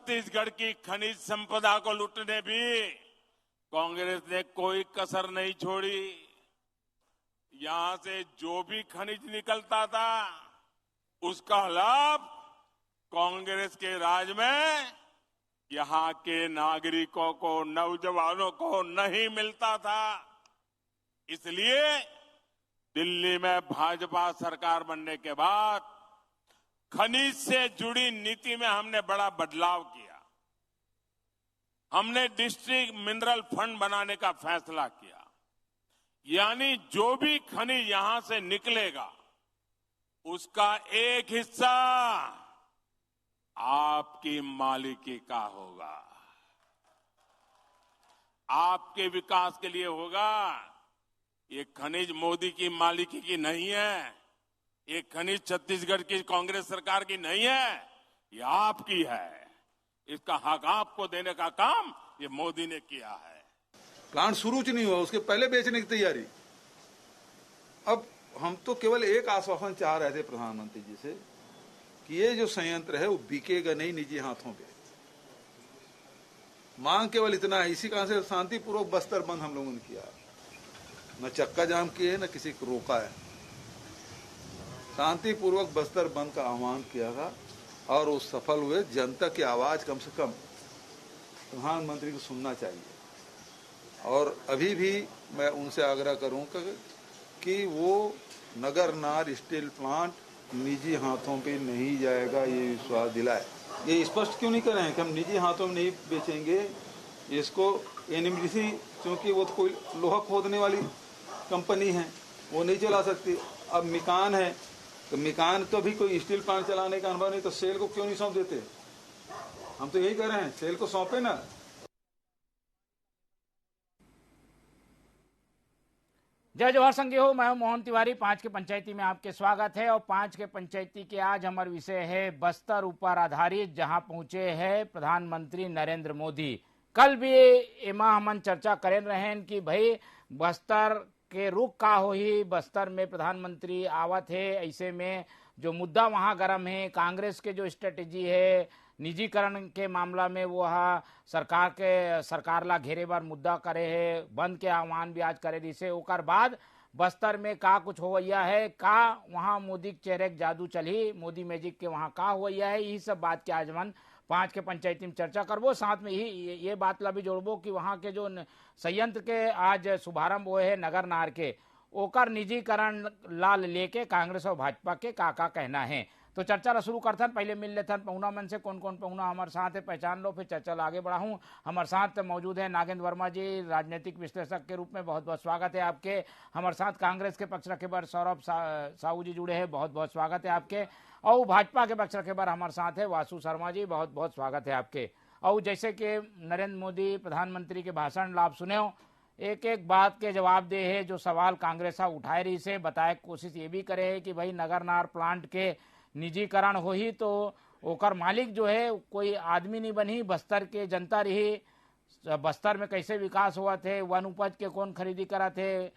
छत्तीसगढ़ की खनिज संपदा को लूटने भी कांग्रेस ने कोई कसर नहीं छोड़ी। यहां से जो भी खनिज निकलता था उसका लाभ कांग्रेस के राज में यहां के नागरिकों को, नौजवानों को नहीं मिलता था। इसलिए दिल्ली में भाजपा सरकार बनने के बाद खनिज से जुड़ी नीति में हमने बड़ा बदलाव किया। हमने डिस्ट्रिक्ट मिनरल फंड बनाने का फैसला किया, यानी जो भी खनिज यहां से निकलेगा उसका एक हिस्सा आपकी मालिकी का होगा, आपके विकास के लिए होगा। ये खनिज मोदी की मालिकी की नहीं है, ये खनिज छत्तीसगढ़ की कांग्रेस सरकार की नहीं है, ये आपकी है। इसका हक आपको देने का काम ये मोदी ने किया है। प्लांट शुरू च नहीं हुआ, उसके पहले बेचने की तैयारी। अब हम तो केवल एक आश्वासन चाह रहे थे प्रधानमंत्री जी से कि ये जो संयंत्र है वो बिकेगा नहीं निजी हाथों पे। मांग केवल इतना है, इसी कारण से शांतिपूर्वक बस्तर बंद हम लोगों ने किया, न चक्का जाम किए न किसी को रोका है। शांतिपूर्वक बस्तर बंद का आह्वान किया था और वो सफल हुए। जनता की आवाज कम से कम प्रधानमंत्री को सुनना चाहिए। और अभी भी मैं उनसे आग्रह करूंगा कि वो नगरनार स्टील प्लांट निजी हाथों पे नहीं जाएगा, ये विश्वास दिलाए। ये स्पष्ट क्यों नहीं कर रहे हैं कि हम निजी हाथों में नहीं बेचेंगे इसको। एनएमडीसी क्योंकि वो तो कोई लोहा खोदने वाली कंपनी है, वो नहीं चला सकती। अब मिकान है तो मिकान तो भी कोई स्टील प्लांट चलाने का अनुभव नहीं, तो सेल को क्यों नहीं सौंप देते? हम तो यही कर रहे हैं, सेल को सौंपे ना। जय जवाहर संघी हो। मैं हूं मोहन तिवारी। 5 के पंचायती में आपके स्वागत है। और 5 के पंचायती के आज हमारा विषय है बस्तर ऊपर आधारित, जहां पहुंचे हैं प्रधानमंत्री नरेंद्र मोदी। कल भी एमा हमन चर्चा करें रहे कि भाई बस्तर के रुख का हो ही, बस्तर में प्रधानमंत्री आवत है, ऐसे में जो मुद्दा वहां गर्म है, कांग्रेस के जो स्ट्रेटेजी है निजीकरण के मामला में वो सरकार ला घेरे बार मुद्दा करे है, बंद के आह्वान भी आज करे दिसे। ओकर बाद बस्तर में का कुछ होवैया है, का वहाँ मोदी के चेहरे के जादू चली, मोदी मैजिक के वहाँ का होवैया है, यही सब बात के आज मन 5 के पंचायती में चर्चा करबो। साथ में ही ये बात ला भी जोड़बो कि वहाँ के जो संयंत्र के आज शुभारंभ हुए है नगर नार के, ओकर निजीकरण ला लेके कांग्रेस और भाजपा के का कहना है। तो चर्चा ला शुरू करथन। पहले मिल लेथन पहुना मन से, कौन कौन पहुना हमारे साथ है पहचान लो, फिर चर्चा आगे बढ़ाऊं। हमारे साथ मौजूद है नागेंद्र वर्मा जी, राजनीतिक विश्लेषक के रूप में बहुत बहुत स्वागत है आपके। हमारे साथ कांग्रेस के पक्ष रखे बार सौरभ साहू जी जुड़े हैं, बहुत बहुत स्वागत है आपके। और भाजपा के पक्ष रखे बार हमारे साथ है वासु शर्मा जी, बहुत बहुत स्वागत है आपके। और जैसे कि नरेंद्र मोदी प्रधानमंत्री के भाषण लाभ सुने हो, एक एक बात के जवाब दे है, जो सवाल कांग्रेस उठाए रही से बताए, कोशिश ये भी करे है कि भाई नगरनार प्लांट के निजीकरण हो ही तो ओकर मालिक जो है कोई आदमी नहीं बनी, बस्तर के जनता रही। बस्तर में कैसे विकास हुआ थे, वन उपज के कौन खरीदी करा थे,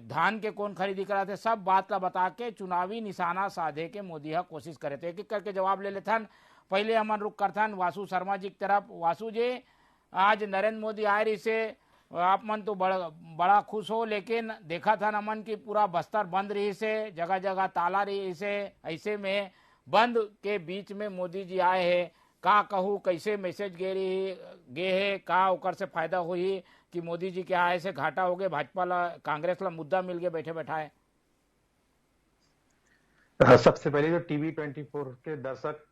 धान के कौन खरीदी करा थे, सब बात का बता के चुनावी निशाना साधे के मोदी कोशिश करे थे। एक एक करके जवाब ले लेथन। पहले हमन रुक करथन वासु शर्मा जी की तरफ। वासु जी, आज नरेंद्र मोदी आए रही से आप मन तो बड़ा खुश हो, लेकिन देखा था नमन की पूरा बस्तर बंद रही से, जगह जगह ताला रही से, ऐसे में बंद के बीच में मोदी जी आए हैं, का कहूँ कैसे मैसेज गे है, का ओकर से फायदा हुई कि मोदी जी के आए से घाटा हो गए, भाजपा ला कांग्रेस ला मुद्दा मिल गए बैठे बैठाए? सबसे पहले जो टीवी 24 के दर्शक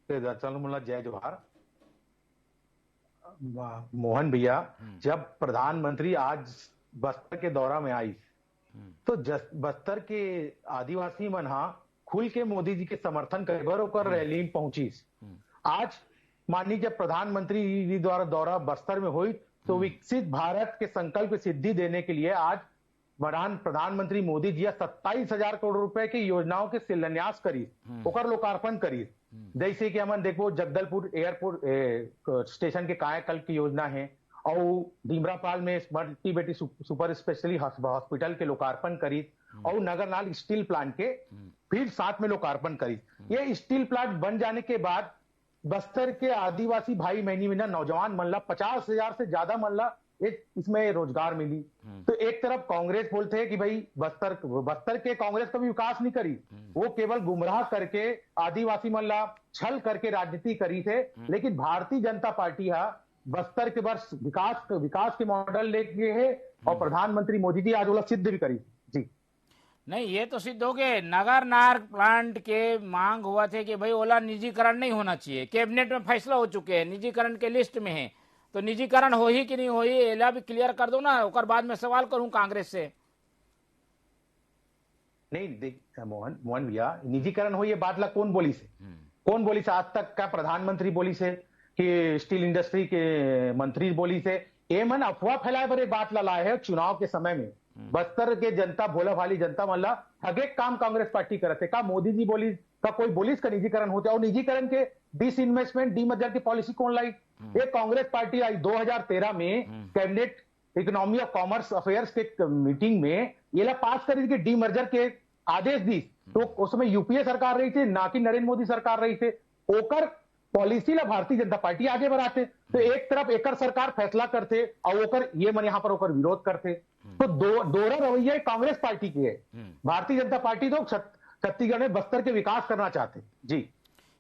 के दर्शकों मुला जय जोहार। मोहन भैया, जब प्रधानमंत्री आज बस्तर के दौरा में आई तो बस्तर के आदिवासी मन खुल के मोदी जी के समर्थन करे बर ओकर रैली में पहुंची। आज माननीय जब प्रधानमंत्री जी द्वारा दौरा बस्तर में हुई तो विकसित भारत के संकल्प की सिद्धि देने के लिए आज प्रधानमंत्री मोदी जी 27,000 करोड़ रुपए की योजनाओं के शिलान्यास करी, ओकर लोकार्पण करी। जैसे कि हम देखो जगदलपुर एयरपोर्ट स्टेशन के कायाकल्प की योजना है, और डीमरापाल में मल्टी बेटी सुपर स्पेशलिटी हॉस्पिटल के लोकार्पण करी, और नगरनाल स्टील प्लांट के फिर साथ में लोकार्पण करी। ये स्टील प्लांट बन जाने के बाद बस्तर के आदिवासी भाई बहनी में ना नौजवान मल्ला 50,000 से ज्यादा मल्ला एक इसमें रोजगार मिली। तो एक तरफ कांग्रेस बोलते हैं कि भाई बस्तर के कांग्रेस कभी विकास नहीं करी, वो केवल गुमराह करके आदिवासी मल्ला छल करके राजनीति करी थे। लेकिन भारतीय जनता पार्टी बस्तर के वर्ष विकास के मॉडल लेके है और प्रधानमंत्री मोदी जी आज वो सिद्ध भी करी। जी नहीं, ये तो सिद्ध हो गए। नगर नार प्लांट के मांग हुआ थे कि भाई ओला निजीकरण नहीं होना चाहिए, कैबिनेट में फैसला हो चुके हैं, निजीकरण के लिस्ट में है, तो निजीकरण हो ही कि नहीं हो ही एला भी क्लियर कर दो ना, और बाद में सवाल करूं कांग्रेस से। नहीं देख मोहन भैया, निजीकरण हो ये बात ला कौन बोली से? कौन बोली से? आज तक का प्रधानमंत्री बोली से कि स्टील इंडस्ट्री के मंत्री बोली से? ये मन अफवाह फैलाए बड़े बात ला लाए है चुनाव के समय में। बस्तर के जनता भोला भाली जनता मल्ला हगे काम कांग्रेस पार्टी करते का मोदी जी बोली का कोई बोलिस का निजीकरण होते, और निजीकरण के डिसइन्वेस्टमेंट डीमर्जर की पॉलिसी कौन लाई? एक कांग्रेस पार्टी आई 2013 में cabinet economy of commerce affairs के मीटिंग में ये पास करी कि डीमर्जर के आदेश दी, तो उसमें यूपीए सरकार रही थी ना कि नरेंद्र मोदी सरकार रही थे। ओकर पॉलिसी ला भारतीय जनता पार्टी आगे बढ़ाते, तो एक तरफ एकर सरकार फैसला करते और ओकर ये मन यहाँ पर ओकर विरोध करते। तो दोहरा रवैया कांग्रेस पार्टी की है। भारतीय जनता पार्टी तो छत्तीसगढ़ में बस्तर के विकास करना चाहते। जी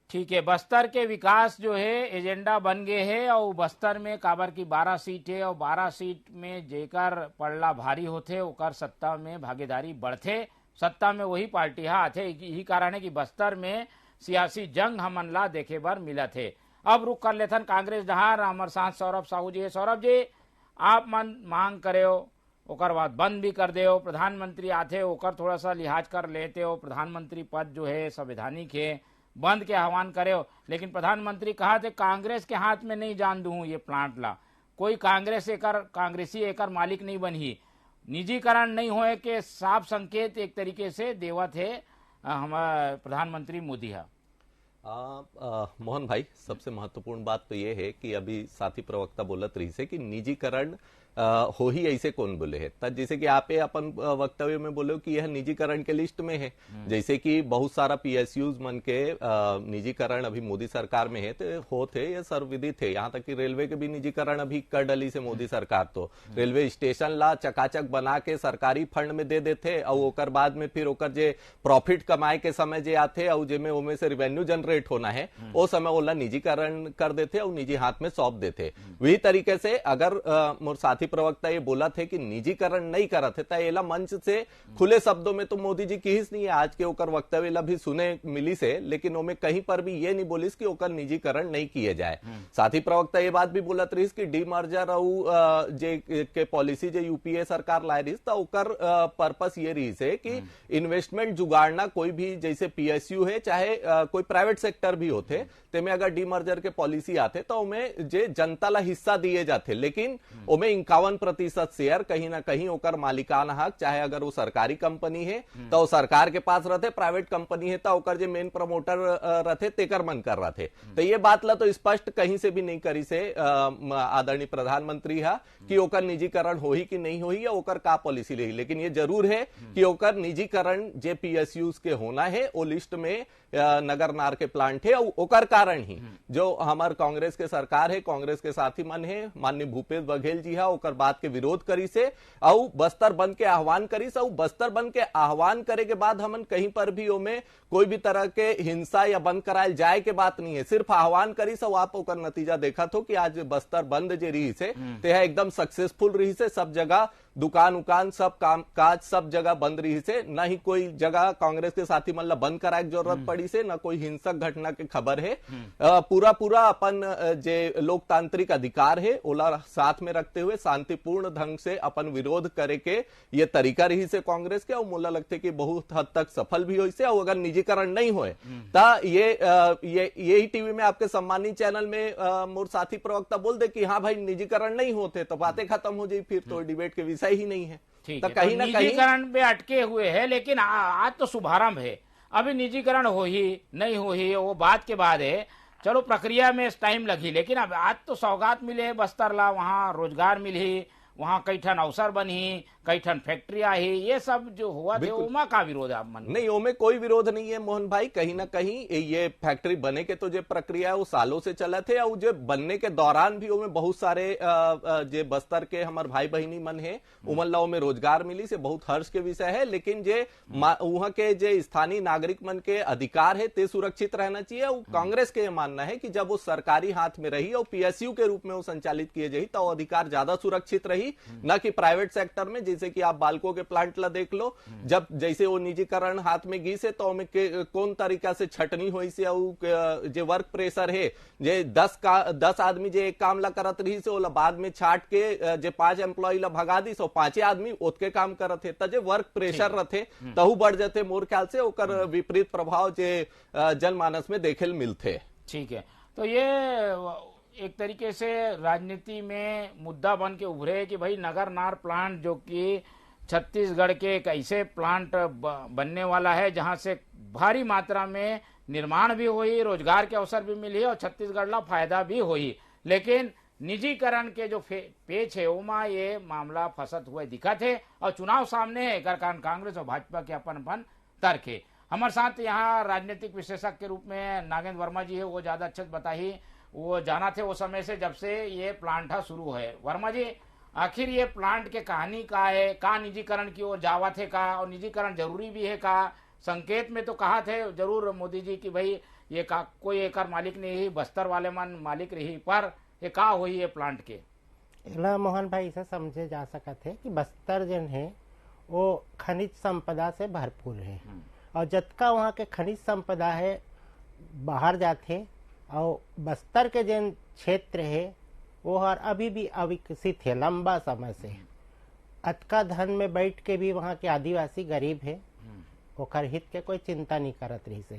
ठीक है, बस्तर के विकास जो है एजेंडा बन गए है, और बस्तर में काबर की 12 सीट है, और 12 सीट में जेकर पड़ला भारी होते ओकर सत्ता में भागीदारी बढ़ते, सत्ता में वही पार्टी आते। यही कारण है कि बस्तर में सियासी जंग हमन ला देखे बर मिला थे। अब रुक कर लेथन कांग्रेस जहां हमारे साथ सौरभ साहू जी। सौरभ जी, आप मन मांग करे हो ओकर बाद बंद भी कर दे हो, प्रधानमंत्री आते ओकर थोड़ा सा लिहाज कर लेते हो, प्रधानमंत्री पद जो है संवैधानिक है, बंद के आह्वान करे हो, लेकिन प्रधानमंत्री कहा थे कांग्रेस के हाथ में नहीं जान दूं ये प्लांट ला, कोई कांग्रेसी एकर मालिक नहीं बनी, निजीकरण नहीं होए के साफ संकेत एक तरीके से देवा थे हमारे प्रधानमंत्री मोदी। मोहन भाई, सबसे महत्वपूर्ण बात तो ये है कि अभी साथी प्रवक्ता बोलत रही से कि निजीकरण हो ही ऐसे कौन बोले है, तब जैसे कि आप अपन वक्तव्य में बोले कि यह निजीकरण के लिस्ट में है, जैसे कि बहुत सारा पीएसयूज मन के निजीकरण अभी मोदी सरकार में है तो होते ये सर्वविदित है। यहाँ तक कि रेलवे के भी निजीकरण अभी कर डली से मोदी सरकार, तो रेलवे स्टेशन ला चकाचक बना के सरकारी फंड में दे देते और ओकर बाद में फिर ओकर जे प्रॉफिट कमाए के समय जे आते और जेमे ओमे से रेवेन्यू जनरेट होना है वो समय ओला निजीकरण कर देते और निजी हाथ में सौंप देते। वही तरीके से अगर मोर साथी प्रवक्ता ये बोला थे कि निजीकरण नहीं करा थे तो एला मंच से खुले शब्दों में तो मोदी जी की ही नहीं है, आज के ओकर वक्तव्य ला भी सुने मिली से, लेकिन ओमे कहीं पर भी ये नहीं बोलिस कि ओकर निजीकरण नहीं किए जाए। साथी प्रवक्ता ये बात भी बोलत रही कि डीमर्जर और जे के पॉलिसी जे यूपीए सरकार लाए रही तो ओकर पर्पस ये रही से कि इन्वेस्टमेंट जुगाड़ना, कोई भी जैसे पीएसयू है चाहे कोई प्राइवेट सेक्टर भी होते तेमें अगर डीमर्जर के पॉलिसी आते तो उमें जे जनता ला हिस्सा दिए जाते, लेकिन उमें 51% शेयर कहीं ना कहीं ओकर मालिकाना हक, चाहे अगर वो सरकारी कंपनी है तो वो सरकार के पास रहते, प्राइवेट कंपनी है तो ओकर जे मेन प्रमोटर रहते तेकर मन कर रहे। तो ये बात ला तो स्पष्ट कहीं से भी नहीं करी से आदरणीय प्रधानमंत्री है कि ओकर निजीकरण हो ही कि नहीं हो ही या ओकर का पॉलिसी रही, लेकिन ये जरूर है कि ओकर निजीकरण जे पीएसयूज के होना है वो लिस्ट में नगर नार के प्लांट है, और ओकर कारण ही जो हमार कांग्रेस के सरकार है, कांग्रेस के साथी मन है, माननीय भूपेश बघेल जी है ओकर बात के विरोध करी से और बस्तर बंद के आह्वान करी से। बस्तर बंद के आह्वान करे के बाद हमन कहीं पर भी ओमे कोई भी तरह के हिंसा या बंद करायल जाए के बात नहीं है, सिर्फ आह्वान करी से। आप ओकर नतीजा देखा तो कि आज बस्तर बंद जे रही से ते एकदम सक्सेसफुल रही से, सब जगह दुकान उकान सब काम काज सब जगह बंद रही से, न ही कोई जगह कांग्रेस के साथी मतलब बंद कराए की जरूरत पड़ी से, न कोई हिंसक घटना के खबर है। पूरा अपन जे लोकतांत्रिक अधिकार है ओला साथ में रखते हुए शांतिपूर्ण ढंग से अपन विरोध करे के ये तरीका रही से कांग्रेस के, और मुला लगते कि बहुत हद तक सफल भी हो से। और अगर निजीकरण नहीं होए ता यही टीवी में आपके सम्मानित चैनल में मोर साथी प्रवक्ता बोल दे कि हाँ भाई निजीकरण नहीं होते तो बातें खत्म हो जाए, फिर तो डिबेट के विषय ही नहीं है। तो कहीं ना कहीं निजीकरण पे अटके हुए है, लेकिन आज तो शुभारंभ है, अभी निजीकरण हो ही नहीं हो ही वो बात के बाद है। चलो प्रक्रिया में टाइम लगी, लेकिन अब आज तो सौगात मिले बस्तर ला, वहां रोजगार मिली, वहां कई ठन अवसर बनी, कई ठन फैक्ट्रिया है, ये सब जो हुआ थे उमा का विरोध आप मन नहीं, ओमे कोई विरोध नहीं है मोहन भाई। कहीं ना कहीं ये फैक्ट्री बने के तो जो प्रक्रिया है वो सालों से चला थे, और जो बनने के दौरान भी ओमे बहुत सारे जे बस्तर के हमारे भाई बहिनी मन है उमन ला में रोजगार मिली से बहुत हर्ष के विषय है। लेकिन जे वहां के जे स्थानीय नागरिक मन के अधिकार है ते सुरक्षित रहना चाहिए। और कांग्रेस के ये मानना है कि जब वो सरकारी हाथ में रही और पीएसयू के रूप में वो संचालित किए जाही तो अधिकार ज्यादा सुरक्षित रही, न कि प्राइवेट सेक्टर में। जैसे कि आप बालको के प्लांट ला देख लो, जब जैसे वो निजीकरण हाथ में गी से तो में कौन तरीका से छटनी हुई से, जे वर्क प्रेशर है जे 10 आदमी जे एक काम ला करत रही से ओला बाद में छाट के जे 5 एम्प्लॉय ला भगा दी सो 5 आदमी ओतके काम करत है, त जे वर्क प्रेशर रथे तहु बढ़ जाते। मोर ख्याल से ओकर विपरीत प्रभाव जे जनमानस में देखे मिलते। ठीक है, तो ये एक तरीके से राजनीति में मुद्दा बन के उभरे कि भाई नगर नार प्लांट जो कि छत्तीसगढ़ के एक ऐसे प्लांट बनने वाला है जहां से भारी मात्रा में निर्माण भी हुई, रोजगार के अवसर भी मिली और छत्तीसगढ़ ला फायदा भी हुई। लेकिन निजीकरण के जो पेच है उमा ये मामला फंसत हुए दिखा थे और चुनाव सामने है, कारण कांग्रेस और भाजपा के अपन तर्क है। हमारे साथ यहाँ राजनीतिक विशेषज्ञ के रूप में नागेंद्र वर्मा जी है, वो ज्यादा अच्छे बताही, वो जाना थे वो समय से जब से ये प्लांट शुरू है। वर्मा जी, आखिर ये प्लांट के कहानी का है, का निजीकरण की ओर जावा थे का, और निजीकरण जरूरी भी है का? संकेत में तो कहा थे जरूर मोदी जी की भाई ये का कोई एकर मालिक नहीं ही, बस्तर वाले मन मालिक रही, पर ये का हुई ये प्लांट के? मोहन भाई इसे समझे जा सकते है कि बस्तर जन है वो खनिज संपदा से भरपूर है, और जतका वहाँ के खनिज संपदा है बाहर जाते, और बस्तर के जन क्षेत्र है वो हर अभी भी अविकसित है लंबा समय से। अतका धन में बैठ के भी वहाँ के आदिवासी गरीब है, ओकर हित के कोई चिंता नहीं करत रही से।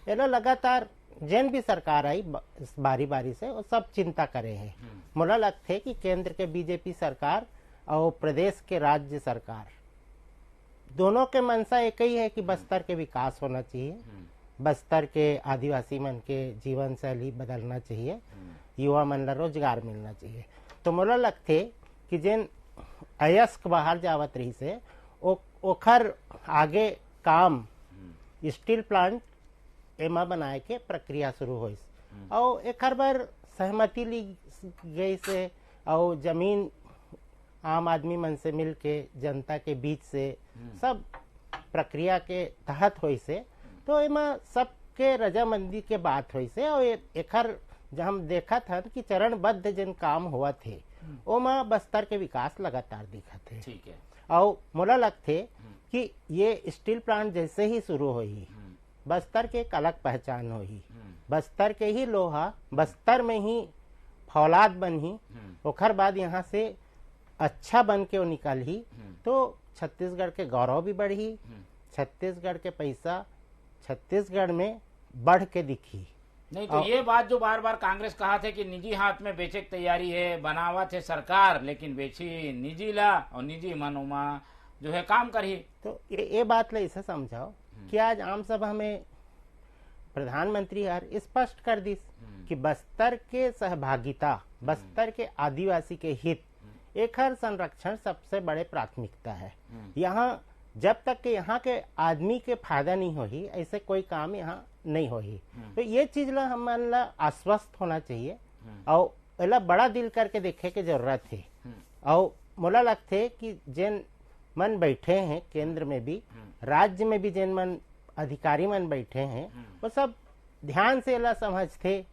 ये लगातार जैन भी सरकार आई बारी बारी से वो सब चिंता करे है। मुझे लगता है कि केंद्र के बीजेपी सरकार और प्रदेश के राज्य सरकार दोनों के मनसा एक ही है कि बस्तर के विकास होना चाहिए, बस्तर के आदिवासी मन के जीवन शैली बदलना चाहिए, युवा मन ला रोजगार मिलना चाहिए। तो मुझे लगता है कि जिन अयस्क बाहर जावत रही से ओखर आगे काम स्टील प्लांट एमा बनाए के प्रक्रिया शुरू हुई, और एक बार सहमति ली गई से, और जमीन आम आदमी मन से मिल के जनता के बीच से सब प्रक्रिया के तहत हुई से, तो एमा सबके रजामंदी के बात हुई से, और एकर जब हम देखा था कि चरणबद्ध जिन काम हुआ थे ओमा बस्तर के विकास लगातार दिखा थे। ठीक है, और मुझे लगते कि ये स्टील प्लांट जैसे ही शुरू हुई बस्तर के एक अलग पहचान हुई, बस्तर के ही लोहा बस्तर में ही फौलाद बनी, ओखर बाद यहाँ से अच्छा बन के वो निकल ही, तो छत्तीसगढ़ के गौरव भी बढ़ी, छत्तीसगढ़ के पैसा छत्तीसगढ़ में बढ़ के दिखी। नहीं तो ये बात जो बार बार कांग्रेस कहा थे कि निजी हाथ में बेचे की तैयारी है, बनावा थे सरकार लेकिन बेची निजी ला और निजी मनोमा जो है काम करी। तो ये बात ले इसे समझाओ कि आज आम सभा में प्रधानमंत्री हर स्पष्ट कर दी कि बस्तर के सहभागिता, बस्तर के आदिवासी के हित, एक हर संरक्षण सबसे बड़े प्राथमिकता है। यहाँ जब तक कि यहाँ के आदमी के फायदा नहीं होगी ऐसे कोई काम यहाँ नहीं होगी। तो ये चीज ला हम आश्वस्त होना चाहिए और एला बड़ा दिल करके देखे के जरूरत है। और मुला लगते है कि जिन मन बैठे हैं केंद्र में भी राज्य में भी जिन मन अधिकारी मन बैठे हैं वो सब ध्यान से एला समझते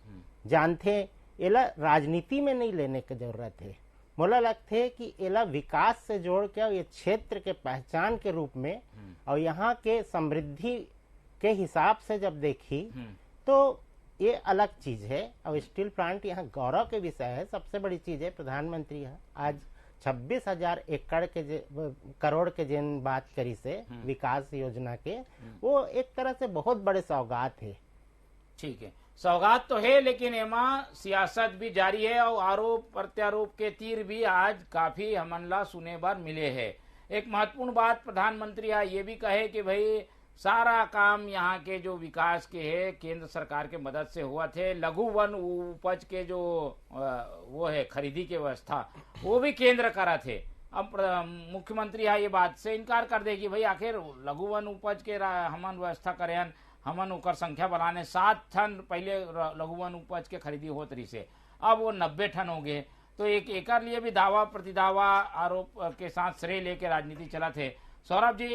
जानते, एला राजनीति में नहीं लेने की जरूरत है। मुला लगते है कि एला विकास से जोड़ के ये क्षेत्र के पहचान के रूप में और यहाँ के समृद्धि के हिसाब से जब देखी तो ये अलग चीज है। और स्टील प्लांट यहाँ गौरव के विषय है, सबसे बड़ी चीज है। प्रधानमंत्री आज 26,000 एकड़ के करोड़ के जिन बात करी से विकास योजना के, वो एक तरह से बहुत बड़े सौगात है। ठीक है, सौगात तो है लेकिन एमा सियासत भी जारी है और आरोप प्रत्यारोप के तीर भी आज काफी हमला सुने बार मिले हैं। एक महत्वपूर्ण बात प्रधानमंत्री आज ये भी कहे कि भाई सारा काम यहाँ के जो विकास के है केंद्र सरकार के मदद से हुआ थे। लघु वन उपज के जो वो है खरीदी की व्यवस्था वो भी केंद्र करा थे। अब मुख्यमंत्री है ये बात से इनकार कर दे कि भाई आखिर लघुवन उपज के हमन व्यवस्था करें, हमन ओकर संख्या बढ़ाने 7 टन पहले लघुवन उपज के खरीदी होत रही से, अब वो 90 टन हो गए। तो एक लिए भी दावा प्रतिदावा आरोप के साथ श्रेय लेके राजनीति चला थे। सौरभ जी,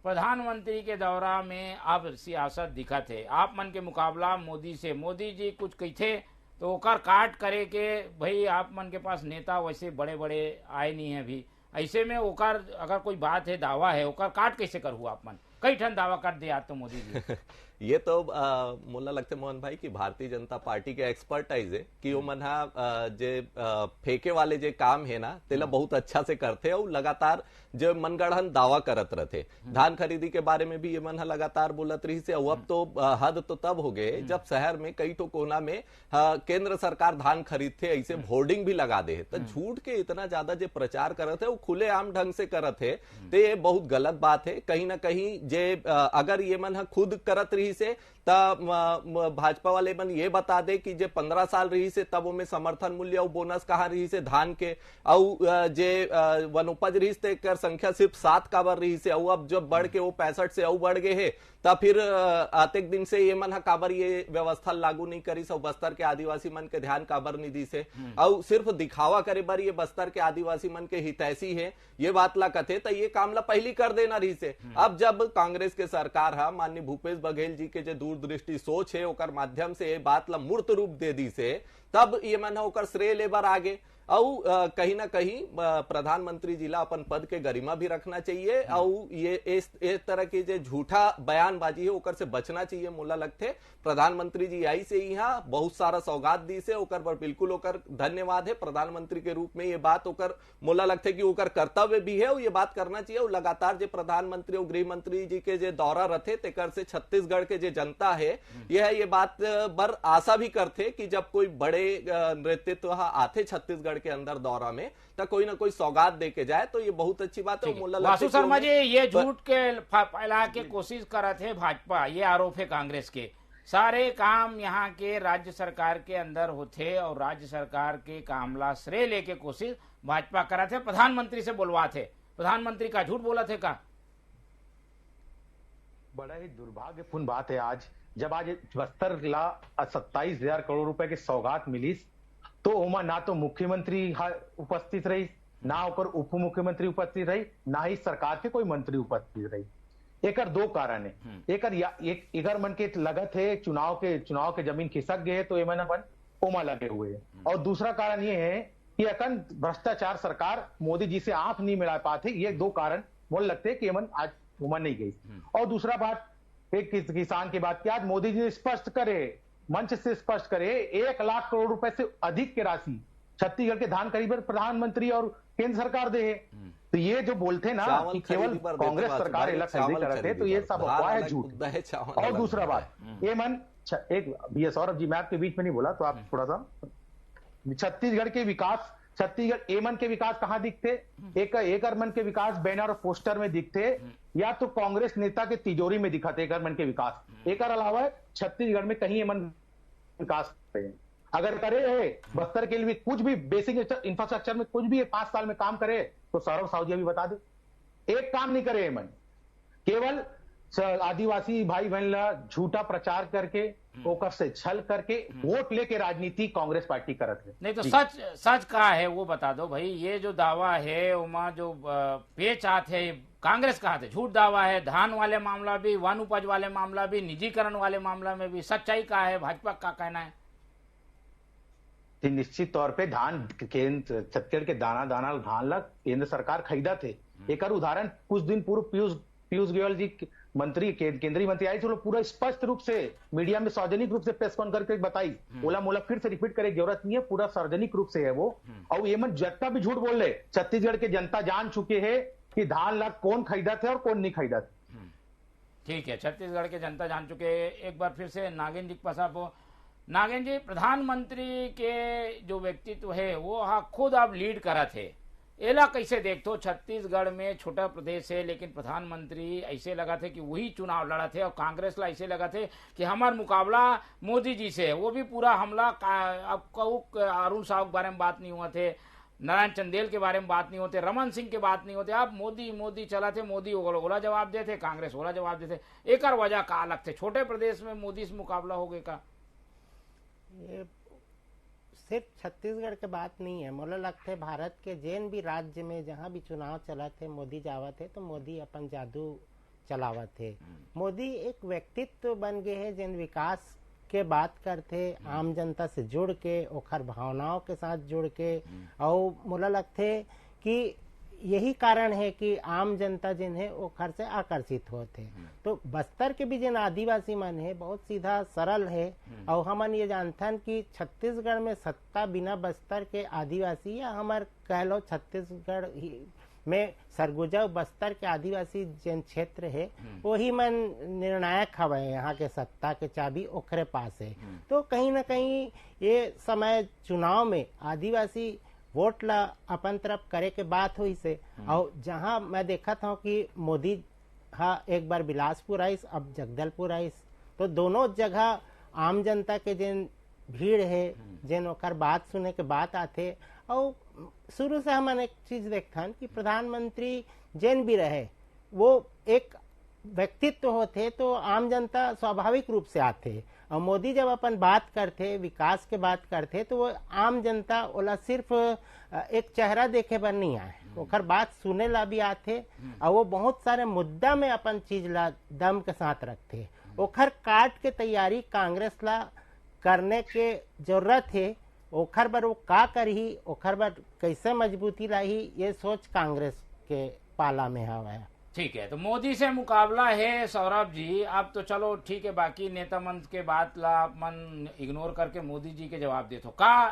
प्रधानमंत्री के दौरा में अब सियासत दिखा थे, आप मन के मुकाबला मोदी से, मोदी जी कुछ कही थे तो ओकर काट करे के भाई आप मन के पास नेता वैसे बड़े बड़े आए नहीं है अभी, ऐसे में ओकर अगर कोई बात है दावा है ओकर काट कैसे करू आप मन? कई ठन दावा कर दिया तो मोदी जी। ये तो मुला लगते मोहन भाई की भारतीय जनता पार्टी के एक्सपर्टाइज है कि वो मन जे फेंके वाले जे काम है ना तेला बहुत अच्छा से करते और लगातार जो मनगढ़ंत दावा करत रहते। धान खरीदी के बारे में भी ये मन लगातार बोलत रही से। अब तो हद तो तब हो गए जब शहर में कई ठो कोना में केंद्र सरकार धान खरीदते ऐसे होर्डिंग भी लगा दे। तो झूठ के इतना ज्यादा जो प्रचार करत है वो खुलेआम ढंग से करत है, तो ये बहुत गलत बात है। कहीं ना कहीं जे अगर ये मन खुद करत रही से तब भाजपा वाले मन ये बता दे कि जे 15 साल रही से तब में समर्थन मूल्य और बोनस कहाँ रही से धान के, और जे वनोपज रही से कर संख्या सिर्फ 7 काबर रही से, और अब जब बढ़ के वो 65 से और बढ़ गए है तब फिर आते दिन से ये मन काबर ये व्यवस्था लागू नहीं करी सब बस्तर के आदिवासी मन के ध्यान काबर नहीं दी से, और सिर्फ दिखावा करे बार ये बस्तर के आदिवासी मन के हितैषी है ये बात ला कथे तो ये काम ला पहली कर देना रही से। अब जब कांग्रेस के सरकार है माननीय भूपेश बघेल जी के जो दूरदृष्टि सोच है ओकर माध्यम से ये बात ला मूर्त रूप दे दी से, तब ये मन ओकर श्रेय लेबर आगे। और कहीं ना कहीं प्रधानमंत्री जी ला अपन पद के गरिमा भी रखना चाहिए, और ये इस तरह की जो झूठा बयानबाजी है ओकर से बचना चाहिए। मोला लगते प्रधानमंत्री जी आई से यहाँ बहुत सारा सौगात दी से ओकर पर बिल्कुल ओकर धन्यवाद है। प्रधानमंत्री के रूप में ये बात ओकर मोला लगते कि ओकर कर्तव्य भी है और ये बात करना चाहिए। और लगातार जो प्रधानमंत्री और गृह मंत्री जी के जो दौरा रथे तेकर से छत्तीसगढ़ के जो जनता है यह ये बात बर आशा भी करते कि जब कोई बड़े नेतृत्व आते छत्तीसगढ़ के अंदर दौरा में तो कोई ना कोई सौगात दे के जाए, तो ये बहुत अच्छी बात है। वासु शर्मा जी, ये झूठ के फैला के कोशिश करत है भाजपा, ये आरोप है कांग्रेस के। सारे काम यहाँ के राज्य सरकार के अंदर होते और राज्य सरकार के कामला श्रेय लेके कोशिश भाजपा करा थे, प्रधानमंत्री से बोलवा थे, प्रधानमंत्री का झूठ बोला थे का? बड़ा ही दुर्भाग्यपूर्ण बात है आज जब आज बस्तर ला 27,000 करोड़ रुपए की सौगात मिली तो ओमा ना तो मुख्यमंत्री उपस्थित रही, ना होकर उप मुख्यमंत्री उपस्थित रही, ना ही सरकार के कोई मंत्री उपस्थित रही। एकर 2 कारण है। एकर मन के लगत है चुनाव के जमीन खिसक गए तो ये मन अपन ओमा लगे हुए है। और दूसरा कारण ये है कि अकन भ्रष्टाचार सरकार मोदी जी से आंख नहीं मिला पाते। ये 2 कारण बोल लगते है कि ये मन आज ओमा नहीं गई। और दूसरा बात एक किसान की बात की आज मोदी जी स्पष्ट करे, मंच से स्पष्ट करे 1 लाख करोड़ रुपए से अधिक की राशि छत्तीसगढ़ के धान खरीद पर प्रधानमंत्री और केंद्र सरकार दे है। तो ये जो बोलते ना कि केवल कांग्रेस सरकार अलग खरीदी करते है तो ये सब अफवाह है, झूठ। और दूसरा बात ये मन एक भैया सौरभ जी मैं आपके बीच में नहीं बोला तो आप थोड़ा सा छत्तीसगढ़ के विकास, छत्तीसगढ़ एमन के विकास कहां दिखते? एक मन के विकास बैनर और पोस्टर में दिखते या तो कांग्रेस नेता के तिजोरी में दिखाते एक मन के विकास। एक अलावा छत्तीसगढ़ में कहीं एमन विकास अगर करे है बस्तर के लिए कुछ भी बेसिक इंफ्रास्ट्रक्चर में कुछ भी 5 साल में काम करे तो सौरभ साहू भी बता दे एक काम नहीं करे एमन, केवल आदिवासी भाई बहन ला झूठा प्रचार करके ओकर से छल करके वोट लेके राजनीति कांग्रेस पार्टी करत है। नहीं तो सच का है वो बता दो भाई। ये जो दावा है उमा जो पेच आते है कांग्रेस का है, झूठ दावा है, धान वाले मामला भी, वन उपज वाले मामला भी, निजीकरण वाले मामला में भी सच्चाई का है, भाजपा का कहना है? निश्चित तौर पे धान छत्तीसगढ़ के दाना दाना धान ला केंद्र सरकार खरीदा थे। एक उदाहरण कुछ दिन पूर्व पीयूष गोयल जी मंत्री केंद्रीय मंत्री आई तो पूरा स्पष्ट रूप से मीडिया में सार्वजनिक रूप से प्रेस कॉन्फ्रेंस करके बताई, बोला मोला फिर से रिपीट करे जरूरत नहीं है, पूरा सार्वजनिक रूप से है वो। और ये मन जत्ता भी झूठ बोल रहे, छत्तीसगढ़ के जनता जान चुके हैं कि धान ला कौन खरीदा थे और कौन नहीं खरीदा थे। ठीक है, छत्तीसगढ़ के जनता जान चुके हैं। एक बार फिर से नागेंद्र जी के पास आप। नागेंद्र जी, प्रधानमंत्री के जो व्यक्तित्व है वो खुद आप लीड करा थे, एला कैसे देखते हो? छत्तीसगढ़ में छोटा प्रदेश है लेकिन प्रधानमंत्री ऐसे लगा थे कि वही चुनाव लड़ा थे और कांग्रेस ला ऐसे लगा थे कि हमारा मुकाबला मोदी जी से है। वो भी पूरा हमला अब कहूँ अरुण साहू के बारे में बात नहीं हुआ थे, नारायण चंदेल के बारे में बात नहीं होते, रमन सिंह के बात नहीं होते। अब मोदी मोदी चला थे, मोदी ओला जवाब देते, कांग्रेस ओला जवाब देते। एक और वजह का अलग थे, छोटे प्रदेश में मोदी से मुकाबला हो गए का? ये सिर्फ छत्तीसगढ़ के बात नहीं है, मोला लगता है भारत के जैन भी राज्य में जहाँ भी चुनाव चला थे, मोदी जावा थे तो मोदी अपन जादू चलावा थे। मोदी एक व्यक्तित्व बन गए हैं जिन विकास के बात करते, आम जनता से जुड़ के, ओखर भावनाओं के साथ जुड़ के, और मोला लगता है कि यही कारण है कि आम जनता जिन है ओखर से आकर्षित होते। तो बस्तर के भी जिन आदिवासी मन है बहुत सीधा सरल है, और हमन ये जानथन कि छत्तीसगढ़ में सत्ता बिना बस्तर के आदिवासी, या हमार कह लो छत्तीसगढ़ में सरगुजा बस्तर के आदिवासी जिन क्षेत्र है वही मन निर्णायक हवे, यहाँ के सत्ता के चाबी ओखरे पास है। तो कहीं ना कहीं ये समय चुनाव में आदिवासी वोट ला अपन तरफ करे के बात हुई से, और जहाँ मैं देखा था कि मोदी हाँ एक बार बिलासपुर आइस, अब जगदलपुर आइस, तो दोनों जगह आम जनता के जिन भीड़ है, जिन ओकर बात सुने के बात आते। और शुरू से हम एक चीज देखथन कि प्रधानमंत्री जिन भी रहे वो एक व्यक्तित्व होते, तो आम जनता स्वाभाविक रूप से आते। और मोदी जब अपन बात करते, विकास के बात करते, तो वो आम जनता ओला सिर्फ एक चेहरा देखे पर नहीं आए, ओखर बात सुने ला भी आते, और वो बहुत सारे मुद्दा में अपन चीज ला दम के साथ रखते। ओखर काट के तैयारी कांग्रेस ला करने के जरूरत है, ओखर बर वो का करही, ओखर बर कैसे मजबूती लाही, ये सोच कांग्रेस के पाला में हवा है। ठीक है, तो मोदी से मुकाबला है सौरभ जी। अब तो चलो ठीक है, बाकी नेता मंच के बात ला मन इग्नोर करके मोदी जी के जवाब दे, तो का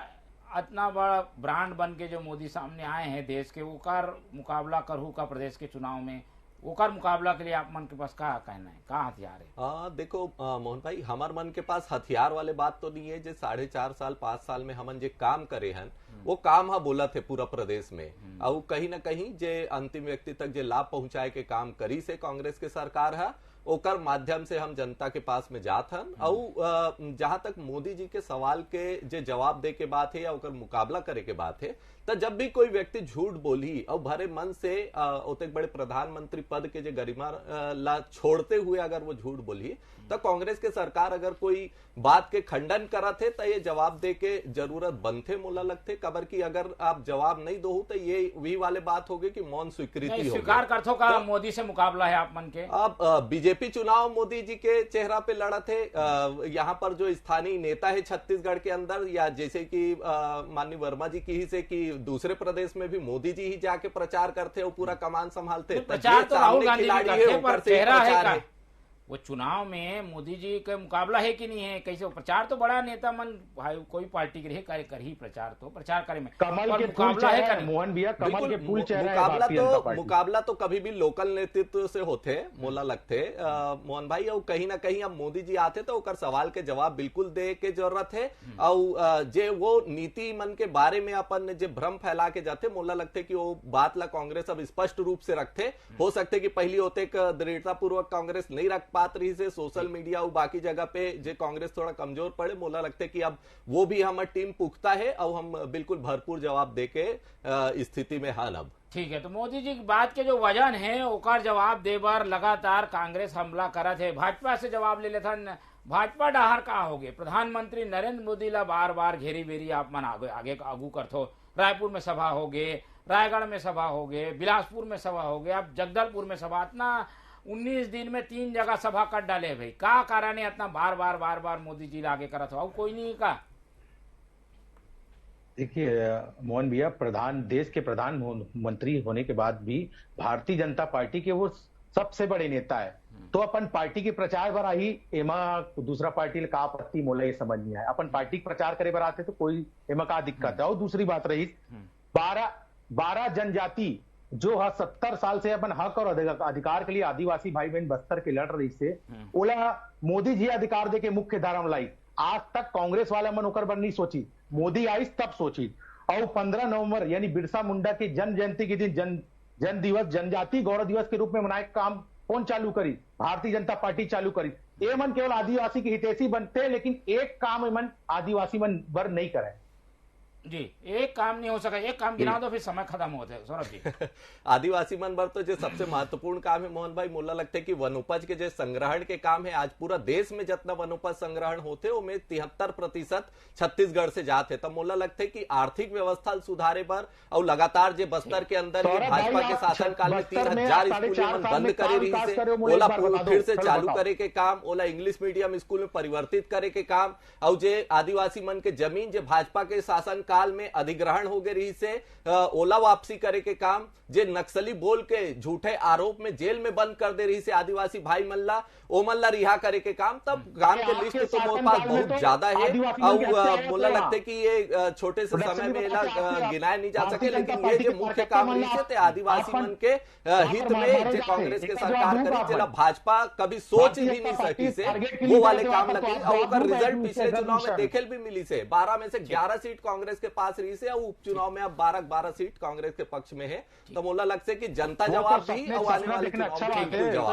इतना बड़ा ब्रांड बन के जो मोदी सामने आए हैं देश के, ओकर मुकाबला करहू का प्रदेश के चुनाव में, ओकर मुकाबला के लिए आप मन के पास का कहना है, का हथियार है? देखो मोहन भाई, हमार मन के पास हथियार वाले बात तो नहीं है। जो 4.5 साल 5 साल में हमन जे काम करे हैं वो काम बोला थे पूरा प्रदेश में, और कहीं ना कहीं जे अंतिम व्यक्ति तक जे लाभ पहुंचाए के काम करी से कांग्रेस के सरकार है, ओकर माध्यम से हम जनता के पास में जात हन। और जहां तक मोदी जी के सवाल के जे जवाब दे के बात है या ओकर मुकाबला करे के बात है, तो जब भी कोई व्यक्ति झूठ बोली और भरे मन से ओते बड़े प्रधानमंत्री पद के जे गरिमा ला छोड़ते हुए अगर वो झूठ बोली, तो कांग्रेस के सरकार अगर कोई बात के खंडन करत है तो ये जवाब दे के जरूरत बनते मोला लगते। कबर की अगर आप जवाब नहीं दो तो ये वही वाले बात होगी कि मौन स्वीकृति होगी। स्वीकार करथो का तो, मोदी से मुकाबला है आप मन के? अब बीजेपी चुनाव मोदी जी के चेहरा पे लड़ा थे। यहाँ पर जो स्थानीय नेता है छत्तीसगढ़ के अंदर, या जैसे कि माननीय वर्मा जी की ही से कि दूसरे प्रदेश में भी मोदी जी ही जाके प्रचार करते और पूरा कमान संभालते। प्रचार तो राहुल गांधी भी करते, पर चेहरा है का? वो चुनाव में मोदी जी का मुकाबला है कि नहीं है? कैसे प्रचार तो बड़ा नेता मन भाई कोई पार्टी के रहे कर ही प्रचार, तो प्रचार करे में कमल के मुकाबला है का? मोहन भैया कमल के फूल चेहरा मुकाबला तो कभी भी लोकल नेतृत्व से होते मोला लगते मोहन भाई। और कहीं ना कहीं अब मोदी जी आते तो ओकर सवाल के जवाब बिल्कुल दे के जरूरत है। और जे वो नीति मन के बारे में अपन जे भ्रम फैला के जाते, मोला लगते कि वो बात ला कांग्रेस अब स्पष्ट रूप से रखते। हो सकते कि पहली होते दृढ़ता पूर्वक कांग्रेस नहीं रख पात रही से सोशल मीडिया और बाकी जगह पे जे कांग्रेस थोड़ा कमजोर पड़े, मोला लगता है कि अब वो भी हमारी टीम पुख्ता है और हम बिल्कुल भरपूर जवाब देके स्थिति में हाल। अब ठीक है, तो मोदी जी की बात के जो वजन है ओकर जवाब दे बार लगातार कांग्रेस हमला करत है। भाजपा से जवाब ले लेथन, भाजपा डहार का हो गए प्रधानमंत्री नरेंद्र मोदी ला बार बार घेरी बेरी आप मन आगे आगू करथो। रायपुर में सभा हो गए, रायगढ़ में सभा हो गए, बिलासपुर में सभा हो गए, अब जगदलपुर में सभा। इतना 19 दिन में 3 जगह सभा कर डाले भाई, का कारण है इतना बार बार मोदी जी आगे करत हो? कोई नहीं का? देखिए मोहन भैया, देश के प्रधानमंत्री होने के बाद भी भारतीय जनता पार्टी के वो सबसे बड़े नेता है, तो अपन पार्टी के प्रचार पर आई एमा दूसरा पार्टी का आपत्ति मोला ये समझ नहीं आया। अपन पार्टी के प्रचार करे पर आते तो कोई एमा का दिक्कत है। और दूसरी बात रही 12 जनजाति जो 70 साल से अपन हक और अधिकार के लिए आदिवासी भाई बहन बस्तर के लड़ रही से, ओला मोदी जी अधिकार दे के मुख्य धारा में लाई। आज तक कांग्रेस वाले मन होकर नहीं सोची, मोदी आई तब सोची। और 15 नवंबर यानी बिरसा मुंडा की जन्म जयंती के दिन जन दिवस जनजाति गौरव दिवस के रूप में मनाए काम कौन चालू करी? भारतीय जनता पार्टी चालू करी। ये मन केवल आदिवासी के हितैषी बनते, लेकिन एक काम मन आदिवासी मन बर नहीं करे। जी एक काम नहीं हो सका, एक काम गिना दो फिर समय खत्म होते है सौरभ जी। आदिवासी मन बर तो जो सबसे महत्वपूर्ण काम है मोहन भाई, मोला लगता है कि वनोपज के जो संग्रहण के काम है, आज पूरा देश में जितना वनोपज संग्रहण होते वो में 73% छत्तीसगढ़ से जाते, तब मोला लगता है कि आर्थिक व्यवस्था सुधारे पर और लगातार जो बस्तर के अंदर ये भाजपा के शासनकाल में 3000 स्कूल बंद करे रही से, ओला फिर से चालू करे के काम, ओला इंग्लिश मीडियम स्कूल में परिवर्तित करे के काम, और जे आदिवासी मन के जमीन जो भाजपा के शासन काल में अधिग्रहण हो गई रही से ओला वापसी करे के काम, जे नक्सली बोल के झूठे आरोप में जेल में बंद कर दे रही से आदिवासी भाई मल्ला ओ मल्ला रिहा करे के काम, तब काम के लिस्ट तो मोर पास बहुत ज्यादा है और मुझे लगता है कि ये छोटे से समय में गिनाए नहीं जा सके, लेकिन ये जो मुख्य काम रही से आदिवासी मन के हित में जो कांग्रेस के सरकार करी, चला भाजपा कभी सोच ही नहीं सकी से वो वाले काम लगे, और रिजल्ट पिछले चुनाव में देखे भी मिली से 12 में से 11 सीट कांग्रेस के पास रही से, और उपचुनाव में अब 12 सीट कांग्रेस के पक्ष में है, तो मोला लगता है कि जनता जवाब दी और आने वाले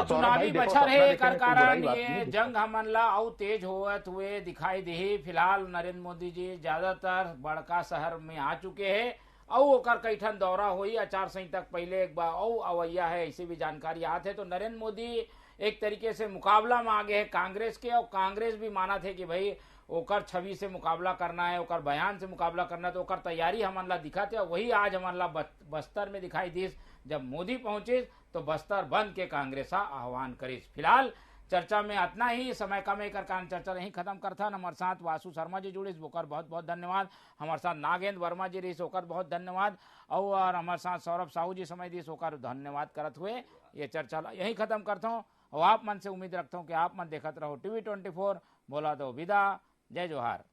चुनावी बछर है एकर कारण ये जंग हमन ला और तेज होवत हुए दिखाई दे। फिलहाल नरेंद्र मोदी जी ज्यादातर बड़का शहर में आ चुके हैं और ओकर कई ठन दौरा हुई, आचार संहिता पहले एक बार और अवैया है, ऐसी भी जानकारी आते है। तो नरेंद्र मोदी एक तरीके से मुकाबला में आगे है कांग्रेस के, और कांग्रेस भी माना थे कि भाई ओकर छवि से मुकाबला करना है, ओकर बयान से मुकाबला करना है, तो ओकर तैयारी हमन ला दिखाते, वही आज हमन ला बस्तर में दिखाई दी। जब मोदी पहुंचे तो बस्तर बंद के कांग्रेस आह्वान करिस। फिलहाल चर्चा में इतना ही, समय कम है कारण चर्चा नहीं खत्म करता। हमारे साथ वासु शर्मा जी जुड़े ओकर बहुत बहुत धन्यवाद, हमारे साथ नागेंद्र वर्मा जी रही ओकर बहुत धन्यवाद, और हमारे साथ सौरभ साहू जी समय दी ओकर धन्यवाद करत हुए ये चर्चा यही खत्म करता हूँ। और आप मन से उम्मीद रखता हूँ कि आप मन देखते रहो TV 24। बोला दो विदा, जय जोहार।